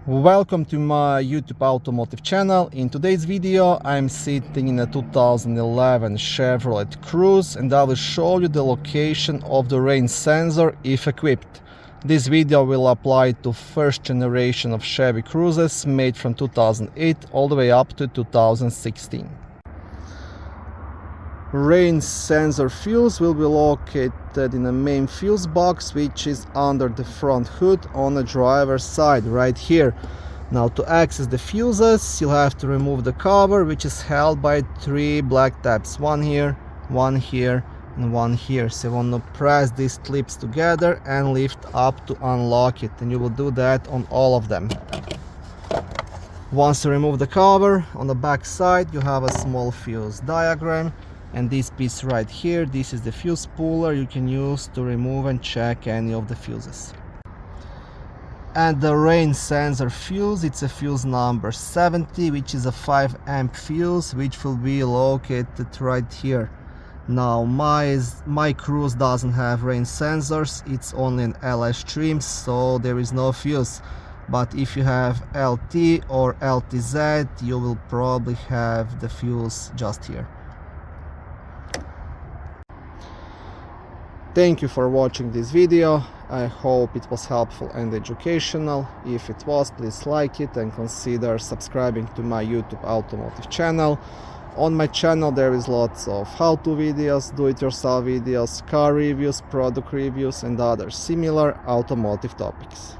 Welcome to my YouTube automotive channel. In today's video I'm sitting in a 2011 Chevrolet Cruze and I will show you the location of the rain sensor if equipped. This video will apply to first generation of Chevy Cruzes made from 2008 all the way up to 2016. Rain sensor fuse will be located in the main fuse box, which is under the front hood on the driver's side right here. Now to access the fuses you'll have to remove the cover, which is held by three black tabs, one here and one here. So you want to press these clips together and lift up to unlock it, and you will do that on all of them. Once you remove the cover, on the back side you have a small fuse diagram. And this piece right here, this is the fuse puller you can use to remove and check any of the fuses. And the rain sensor fuse, it's a fuse number 70, which is a 5 amp fuse, which will be located right here. Now my Cruze doesn't have rain sensors, it's only an LS trim, so there is no fuse. But if you have LT or LTZ, you will probably have the fuse just here. Thank you for watching this video. I hope it was helpful and educational. If it was, please like it and consider subscribing to my YouTube automotive channel. On my channel there is lots of how-to videos, do-it-yourself videos, car reviews, product reviews and other similar automotive topics.